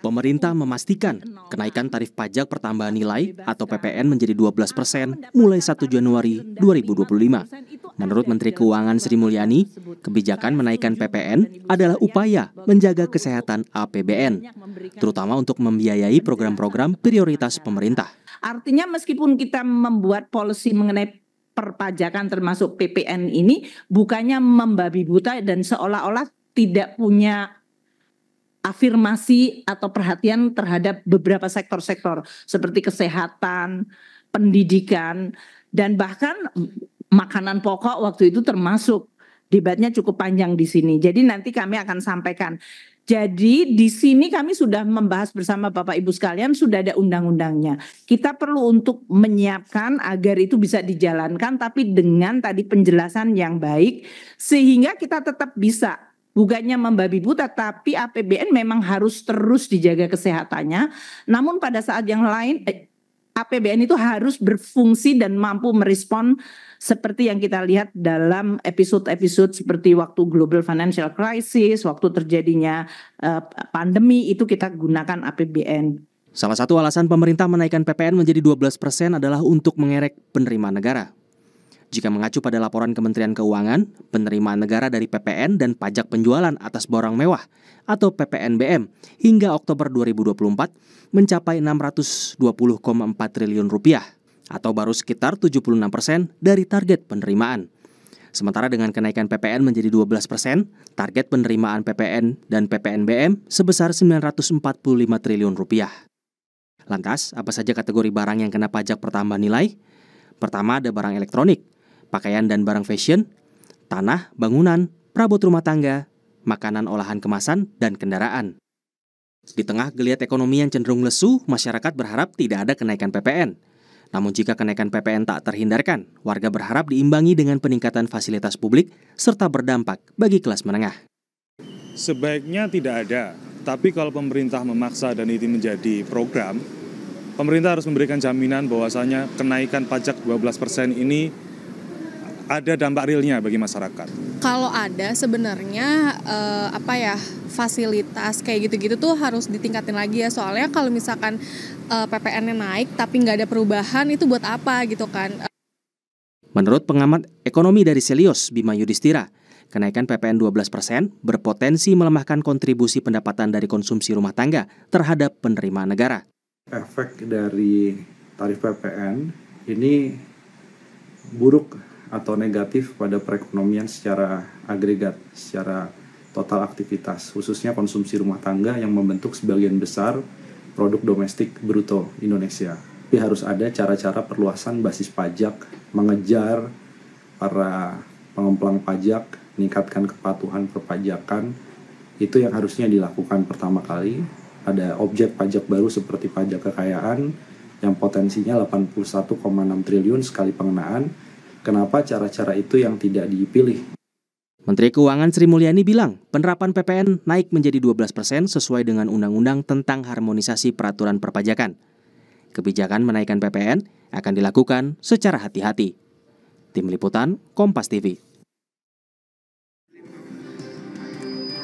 Pemerintah memastikan kenaikan tarif pajak pertambahan nilai atau PPN menjadi 12% mulai 1 Januari 2025. Menurut Menteri Keuangan Sri Mulyani, kebijakan menaikkan PPN adalah upaya menjaga kesehatan APBN, terutama untuk membiayai program-program prioritas pemerintah. Artinya meskipun kita membuat policy mengenai perpajakan termasuk PPN ini bukannya membabi buta dan seolah-olah tidak punya afirmasi atau perhatian terhadap beberapa sektor-sektor seperti kesehatan, pendidikan, dan bahkan makanan pokok waktu itu termasuk. Debatnya cukup panjang di sini. Jadi nanti kami akan sampaikan. Jadi di sini kami sudah membahas bersama Bapak Ibu sekalian, sudah ada undang-undangnya. Kita perlu untuk menyiapkan agar itu bisa dijalankan tapi dengan tadi penjelasan yang baik sehingga kita tetap bisa bukannya membabi buta tapi APBN memang harus terus dijaga kesehatannya. Namun pada saat yang lain APBN itu harus berfungsi dan mampu merespon seperti yang kita lihat dalam episode-episode seperti waktu global financial crisis, waktu terjadinya pandemi itu kita gunakan APBN. Salah satu alasan pemerintah menaikkan PPN menjadi 12% adalah untuk mengerek penerimaan negara. Jika mengacu pada laporan Kementerian Keuangan, penerimaan negara dari PPN dan pajak penjualan atas barang mewah atau PPNBM hingga Oktober 2024 mencapai 620,4 triliun rupiah atau baru sekitar 76% dari target penerimaan. Sementara dengan kenaikan PPN menjadi 12%, target penerimaan PPN dan PPNBM sebesar 945 triliun rupiah. Lantas, apa saja kategori barang yang kena pajak pertambahan nilai? Pertama ada barang elektronik, pakaian dan barang fashion, tanah, bangunan, perabot rumah tangga, makanan olahan kemasan, dan kendaraan. Di tengah geliat ekonomi yang cenderung lesu, masyarakat berharap tidak ada kenaikan PPN. Namun jika kenaikan PPN tak terhindarkan, warga berharap diimbangi dengan peningkatan fasilitas publik serta berdampak bagi kelas menengah. Sebaiknya tidak ada, tapi kalau pemerintah memaksa dan ini menjadi program, pemerintah harus memberikan jaminan bahwasanya kenaikan pajak 12% ini ada dampak realnya bagi masyarakat. Kalau ada sebenarnya fasilitas kayak gitu-gitu tuh harus ditingkatin lagi ya. Soalnya kalau misalkan PPN-nya naik tapi nggak ada perubahan itu buat apa gitu kan. Menurut pengamat ekonomi dari Selios, Bima Yudhistira, kenaikan PPN 12% berpotensi melemahkan kontribusi pendapatan dari konsumsi rumah tangga terhadap penerimaan negara. Efek dari tarif PPN ini buruk atau negatif pada perekonomian secara agregat, secara total aktivitas, khususnya konsumsi rumah tangga yang membentuk sebagian besar produk domestik bruto Indonesia. Tapi harus ada cara-cara perluasan basis pajak, mengejar para pengemplang pajak, meningkatkan kepatuhan perpajakan, itu yang harusnya dilakukan pertama kali. Ada objek pajak baru seperti pajak kekayaan yang potensinya 81,6 triliun sekali pengenaan. Kenapa cara-cara itu yang tidak dipilih? Menteri Keuangan Sri Mulyani bilang penerapan PPN naik menjadi 12% sesuai dengan Undang-Undang tentang Harmonisasi Peraturan Perpajakan. Kebijakan menaikkan PPN akan dilakukan secara hati-hati. Tim Liputan, Kompas TV.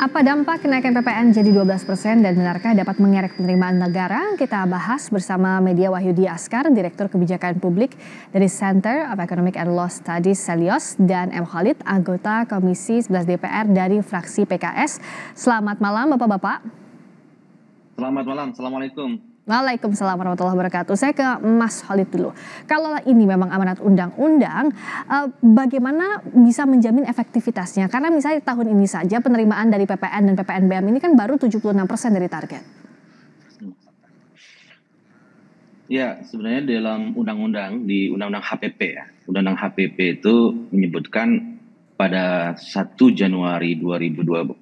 Apa dampak kenaikan PPN jadi 12% dan benarkah dapat mengerek penerimaan negara? Kita bahas bersama Media Wahyudi Askar, Direktur Kebijakan Publik dari Center of Economic and Law Studies Selios, dan M. Khalid, anggota Komisi 11 DPR dari fraksi PKS. Selamat malam Bapak-Bapak. Selamat malam, Assalamualaikum. Waalaikumsalam warahmatullahi wabarakatuh. Saya ke Mas Khalid dulu. Kalau ini memang amanat undang-undang, bagaimana bisa menjamin efektivitasnya? Karena misalnya tahun ini saja penerimaan dari PPN dan PPNBM ini kan baru 76% dari target. Ya, sebenarnya dalam undang-undang, di Undang-Undang HPP ya, Undang-Undang HPP itu menyebutkan pada 1 Januari 2025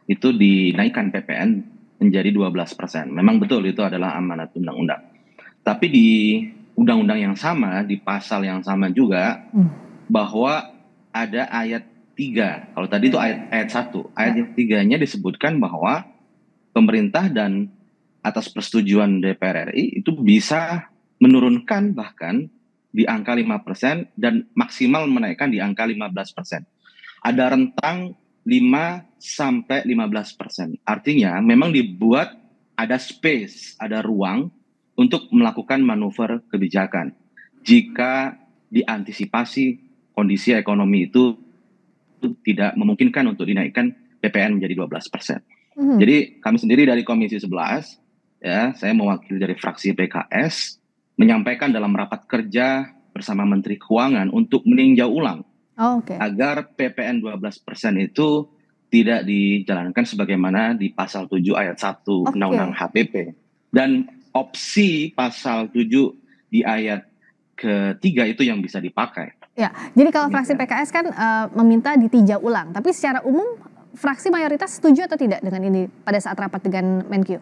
itu dinaikkan PPN menjadi 12%. Memang betul itu adalah amanat undang-undang. Tapi di undang-undang yang sama, di pasal yang sama juga, bahwa ada ayat 3. Kalau tadi itu ayat 1. Ayat 3-nya disebutkan bahwa pemerintah dan atas persetujuan DPR RI itu bisa menurunkan bahkan di angka 5% dan maksimal menaikkan di angka 15%. Ada rentang 5-15%. Artinya memang dibuat ada space, ada ruang untuk melakukan manuver kebijakan jika diantisipasi kondisi ekonomi itu tidak memungkinkan untuk dinaikkan PPN menjadi 12%. Jadi kami sendiri dari Komisi 11, ya, saya mewakili dari fraksi PKS, menyampaikan dalam rapat kerja bersama Menteri Keuangan untuk meninjau ulang agar PPN 12% itu tidak dijalankan sebagaimana di pasal 7 ayat 1 Undang-Undang HPP. Dan opsi pasal 7 di ayat ketiga itu yang bisa dipakai. Ya, jadi kalau fraksi PKS kan meminta ditinjau ulang, tapi secara umum fraksi mayoritas setuju atau tidak dengan ini pada saat rapat dengan Menkyu?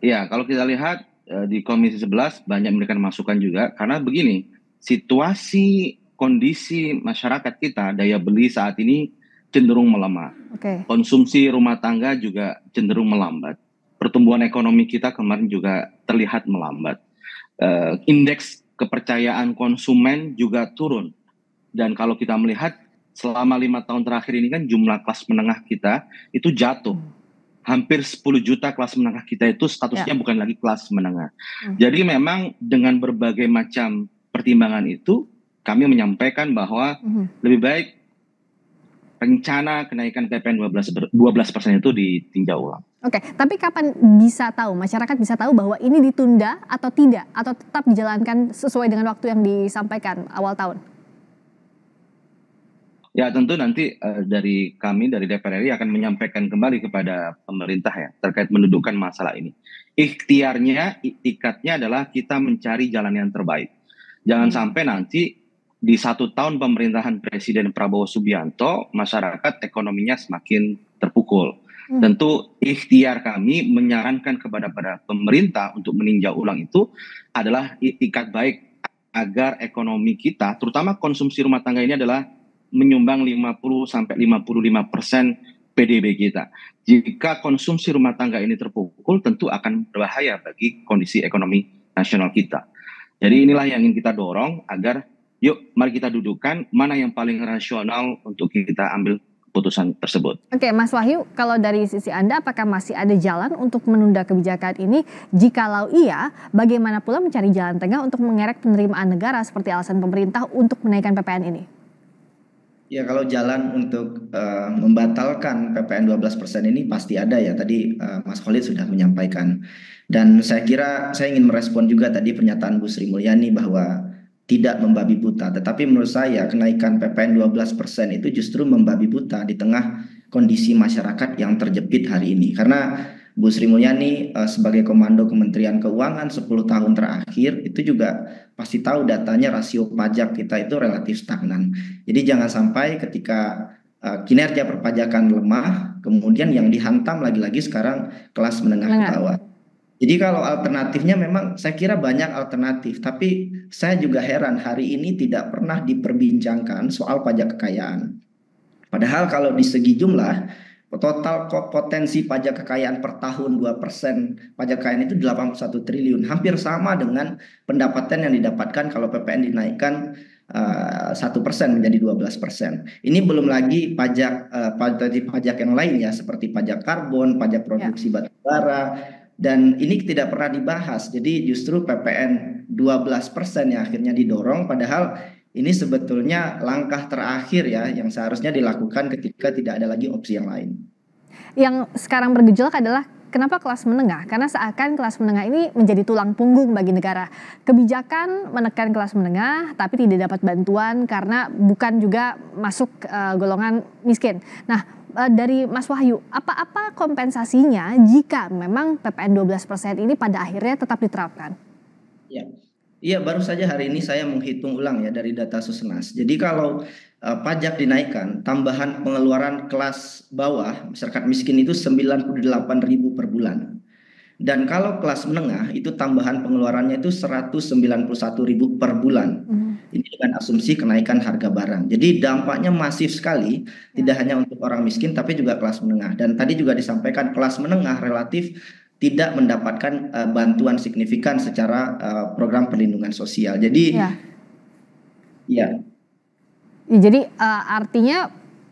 Ya, kalau kita lihat di Komisi 11 banyak memberikan masukan juga, karena begini, situasi kondisi masyarakat kita, daya beli saat ini cenderung melemah. Konsumsi rumah tangga juga cenderung melambat. Pertumbuhan ekonomi kita kemarin juga terlihat melambat. Indeks kepercayaan konsumen juga turun. Dan kalau kita melihat selama 5 tahun terakhir ini kan jumlah kelas menengah kita itu jatuh. Hampir 10 juta kelas menengah kita itu statusnya bukan lagi kelas menengah. Jadi memang dengan berbagai macam pertimbangan itu, kami menyampaikan bahwa lebih baik rencana kenaikan PPN 12% itu ditinjau ulang. Oke, tapi kapan bisa tahu, masyarakat bisa tahu bahwa ini ditunda atau tidak, atau tetap dijalankan sesuai dengan waktu yang disampaikan awal tahun? Ya tentu nanti dari kami, dari DPR RI akan menyampaikan kembali kepada pemerintah ya terkait mendudukkan masalah ini. Ikhtiarnya, iktikadnya adalah kita mencari jalan yang terbaik. Jangan sampai nanti di 1 tahun pemerintahan Presiden Prabowo Subianto, masyarakat ekonominya semakin terpukul. Tentu ikhtiar kami menyarankan kepada pemerintah untuk meninjau ulang itu adalah itikad baik agar ekonomi kita, terutama konsumsi rumah tangga ini adalah menyumbang 50-55% PDB kita. Jika konsumsi rumah tangga ini terpukul, tentu akan berbahaya bagi kondisi ekonomi nasional kita. Jadi inilah yang ingin kita dorong agar yuk mari kita dudukkan mana yang paling rasional untuk kita ambil keputusan tersebut. Oke, Mas Wahyu, kalau dari sisi Anda apakah masih ada jalan untuk menunda kebijakan ini? Jikalau iya, bagaimana pula mencari jalan tengah untuk mengerek penerimaan negara seperti alasan pemerintah untuk menaikkan PPN ini? Ya, kalau jalan untuk membatalkan PPN 12% ini pasti ada ya. Tadi Mas Khalid sudah menyampaikan. Dan saya kira saya ingin merespon juga tadi pernyataan Bu Sri Mulyani bahwa tidak membabi buta. Tetapi menurut saya kenaikan PPN 12% itu justru membabi buta di tengah kondisi masyarakat yang terjepit hari ini. Karena Bu Sri Mulyani sebagai Komando Kementerian Keuangan 10 tahun terakhir itu juga pasti tahu datanya rasio pajak kita itu relatif stagnan. Jadi jangan sampai ketika kinerja perpajakan lemah, kemudian yang dihantam lagi-lagi sekarang kelas menengah ke bawah. Jadi kalau alternatifnya memang saya kira banyak alternatif, tapi saya juga heran hari ini tidak pernah diperbincangkan soal pajak kekayaan. Padahal kalau di segi jumlah, total potensi pajak kekayaan per tahun 2% pajak kekayaan itu 81 triliun. Hampir sama dengan pendapatan yang didapatkan kalau PPN dinaikkan 1% menjadi 12%. Ini belum lagi pajak yang lain ya, seperti pajak karbon, pajak produksi batubara. Dan ini tidak pernah dibahas. Jadi justru PPN 12% yang akhirnya didorong, padahal ini sebetulnya langkah terakhir ya yang seharusnya dilakukan ketika tidak ada lagi opsi yang lain. Yang sekarang bergejolak adalah kenapa kelas menengah? Karena seakan kelas menengah ini menjadi tulang punggung bagi negara. Kebijakan menekan kelas menengah tapi tidak dapat bantuan karena bukan juga masuk golongan miskin. Nah, dari Mas Wahyu, apa kompensasinya jika memang PPN 12% ini pada akhirnya tetap diterapkan? Iya, baru saja hari ini saya menghitung ulang ya dari data Susenas. Jadi kalau pajak dinaikkan, tambahan pengeluaran kelas bawah, masyarakat miskin itu 98.000 per bulan. Dan kalau kelas menengah itu tambahan pengeluarannya itu 191.000 per bulan. Ini dengan asumsi kenaikan harga barang. Jadi dampaknya masif sekali, tidak hanya untuk orang miskin tapi juga kelas menengah. Dan tadi juga disampaikan kelas menengah relatif tidak mendapatkan bantuan signifikan secara program perlindungan sosial. Jadi Jadi artinya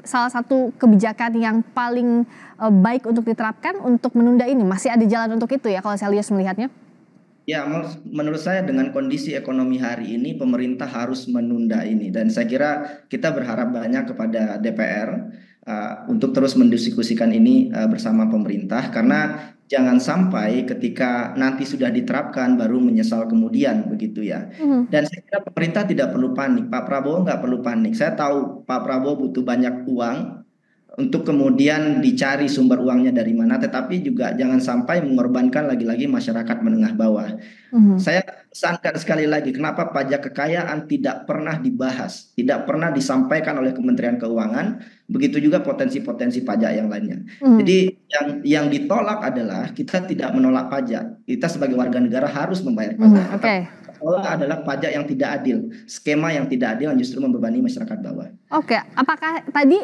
salah satu kebijakan yang paling baik untuk diterapkan untuk menunda ini? Masih ada jalan untuk itu ya kalau Selyus melihatnya? Ya, menurut saya dengan kondisi ekonomi hari ini pemerintah harus menunda ini dan saya kira kita berharap banyak kepada DPR untuk terus mendiskusikan ini bersama pemerintah karena jangan sampai ketika nanti sudah diterapkan baru menyesal kemudian begitu ya. Dan saya kira pemerintah tidak perlu panik, Pak Prabowo nggak perlu panik. Saya tahu Pak Prabowo butuh banyak uang untuk kemudian dicari sumber uangnya dari mana, tetapi juga jangan sampai mengorbankan lagi-lagi masyarakat menengah bawah. Saya pesankan sekali lagi, kenapa pajak kekayaan tidak pernah dibahas, tidak pernah disampaikan oleh Kementerian Keuangan, begitu juga potensi-potensi pajak yang lainnya. Jadi yang ditolak adalah kita tidak menolak pajak, kita sebagai warga negara harus membayar pajak. Adalah pajak yang tidak adil, skema yang tidak adil yang justru membebani masyarakat bawah. Oke, apakah tadi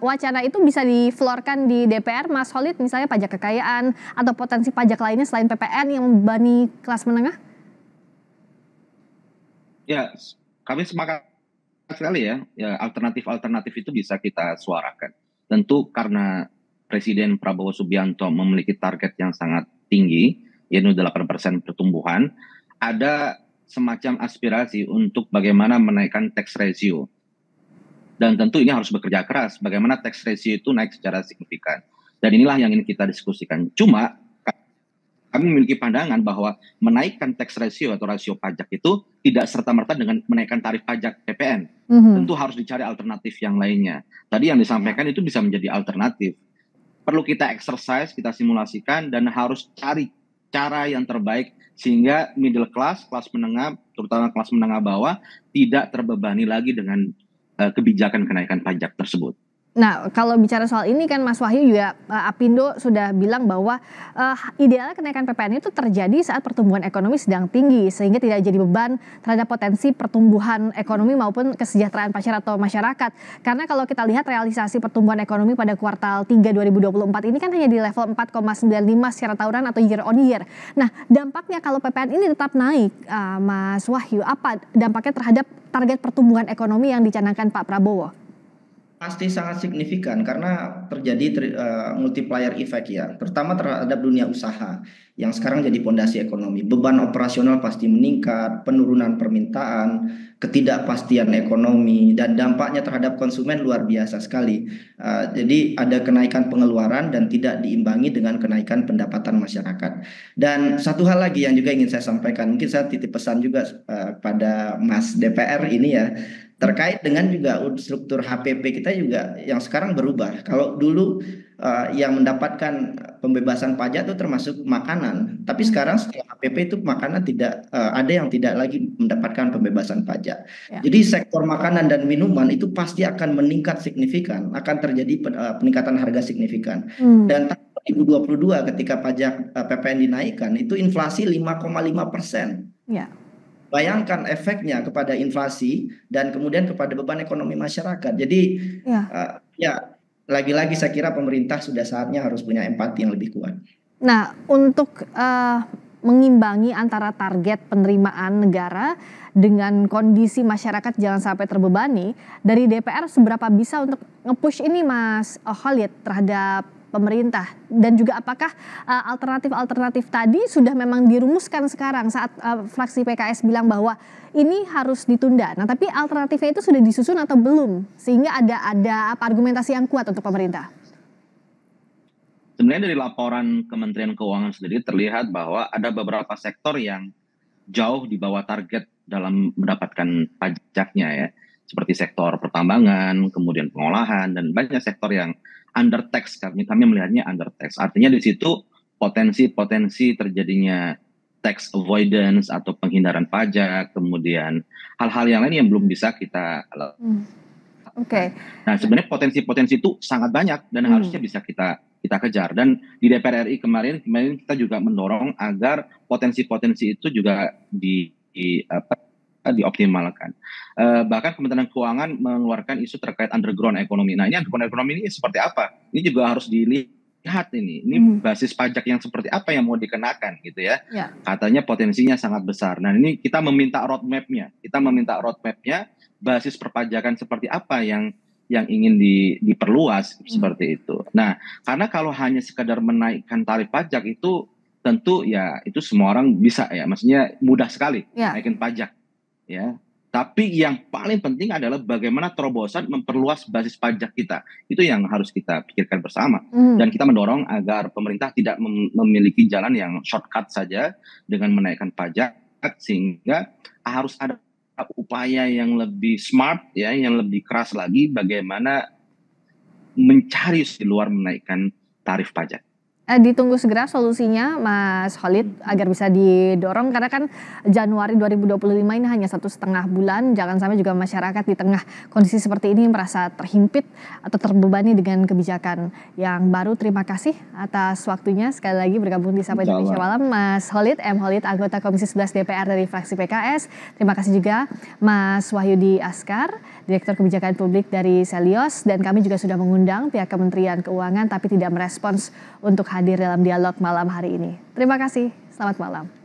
wacana itu bisa diflorkan di DPR, Mas Khalid, misalnya pajak kekayaan atau potensi pajak lainnya selain PPN yang membebani kelas menengah? Ya, kami sepakat sekali ya, alternatif-alternatif itu bisa kita suarakan. Tentu karena Presiden Prabowo Subianto memiliki target yang sangat tinggi, yaitu 8% pertumbuhan, ada semacam aspirasi untuk bagaimana menaikkan tax ratio. Dan tentu ini harus bekerja keras, bagaimana tax ratio itu naik secara signifikan. Dan inilah yang ingin kita diskusikan. Cuma kami memiliki pandangan bahwa menaikkan tax ratio atau rasio pajak itu tidak serta-merta dengan menaikkan tarif pajak PPN. Tentu harus dicari alternatif yang lainnya. Tadi yang disampaikan itu bisa menjadi alternatif. Perlu kita exercise, kita simulasikan, dan harus cari cara yang terbaik sehingga middle class, kelas menengah, terutama kelas menengah bawah, tidak terbebani lagi dengan kebijakan kenaikan pajak tersebut. Nah, kalau bicara soal ini kan Mas Wahyu juga Apindo sudah bilang bahwa idealnya kenaikan PPN itu terjadi saat pertumbuhan ekonomi sedang tinggi sehingga tidak jadi beban terhadap potensi pertumbuhan ekonomi maupun kesejahteraan masyarakat. Karena kalau kita lihat realisasi pertumbuhan ekonomi pada kuartal 3 2024 ini kan hanya di level 4,95 secara tahunan atau year on year. Nah, dampaknya kalau PPN ini tetap naik, Mas Wahyu, apa dampaknya terhadap target pertumbuhan ekonomi yang dicanangkan Pak Prabowo? Pasti sangat signifikan karena terjadi multiplier effect ya, terutama terhadap dunia usaha yang sekarang jadi pondasi ekonomi. Beban operasional pasti meningkat, penurunan permintaan, ketidakpastian ekonomi, dan dampaknya terhadap konsumen luar biasa sekali. Jadi ada kenaikan pengeluaran dan tidak diimbangi dengan kenaikan pendapatan masyarakat. Dan satu hal lagi yang juga ingin saya sampaikan, mungkin saya titip pesan juga pada Mas DPR ini ya, terkait dengan juga struktur HPP kita juga yang sekarang berubah. Kalau dulu yang mendapatkan pembebasan pajak itu termasuk makanan, tapi sekarang setelah HPP itu makanan tidak ada yang tidak lagi mendapatkan pembebasan pajak. Jadi sektor makanan dan minuman itu pasti akan meningkat signifikan, akan terjadi peningkatan harga signifikan. Dan tahun 2022 ketika pajak PPN dinaikkan itu inflasi 5,5%. Bayangkan efeknya kepada inflasi dan kemudian kepada beban ekonomi masyarakat. Jadi lagi-lagi saya kira pemerintah sudah saatnya harus punya empati yang lebih kuat. Nah, untuk mengimbangi antara target penerimaan negara dengan kondisi masyarakat jangan sampai terbebani, dari DPR seberapa bisa untuk nge-push ini Mas Khalid terhadap pemerintah, dan juga apakah alternatif-alternatif tadi sudah memang dirumuskan sekarang saat fraksi PKS bilang bahwa ini harus ditunda. Nah, tapi alternatifnya itu sudah disusun atau belum sehingga ada argumentasi yang kuat untuk pemerintah? Sebenarnya dari laporan Kementerian Keuangan sendiri terlihat bahwa ada beberapa sektor yang jauh di bawah target dalam mendapatkan pajaknya ya, seperti sektor pertambangan, kemudian pengolahan, dan banyak sektor yang under tax. Kami melihatnya under tax. Artinya di situ potensi terjadinya tax avoidance atau penghindaran pajak, kemudian hal-hal yang lain yang belum bisa kita lakukan. Nah, sebenarnya potensi itu sangat banyak dan harusnya bisa kita kejar. Dan di DPR RI kemarin kita juga mendorong agar potensi-potensi itu juga dioptimalkan. Bahkan Kementerian Keuangan mengeluarkan isu terkait underground ekonomi. Nah, ini underground ekonomi ini seperti apa? Ini juga harus dilihat ini. Ini basis pajak yang seperti apa yang mau dikenakan gitu ya. Katanya potensinya sangat besar. Nah, ini kita meminta roadmap-nya. Basis perpajakan seperti apa yang yang ingin diperluas seperti itu. Nah, karena kalau hanya sekadar menaikkan tarif pajak itu tentu ya itu semua orang bisa ya, maksudnya mudah sekali naikin pajak ya. Tapi yang paling penting adalah bagaimana terobosan memperluas basis pajak kita. Itu yang harus kita pikirkan bersama. Dan kita mendorong agar pemerintah tidak memiliki jalan yang shortcut saja dengan menaikkan pajak, sehingga harus ada upaya yang lebih smart ya, yang lebih keras lagi bagaimana mencari di luar menaikkan tarif pajak. Ditunggu segera solusinya Mas Khalid agar bisa didorong, karena kan Januari 2025 ini hanya 1,5 bulan. Jangan sampai juga masyarakat di tengah kondisi seperti ini merasa terhimpit atau terbebani dengan kebijakan yang baru. Terima kasih atas waktunya sekali lagi bergabung di Sapa Indonesia Malam, Mas Khalid M. Khalid, anggota Komisi 11 DPR dari fraksi PKS. Terima kasih juga Mas Wahyudi Askar, Direktur Kebijakan Publik dari Selios, dan kami juga sudah mengundang pihak Kementerian Keuangan tapi tidak merespons untuk hadir dalam dialog malam hari ini. Terima kasih, selamat malam.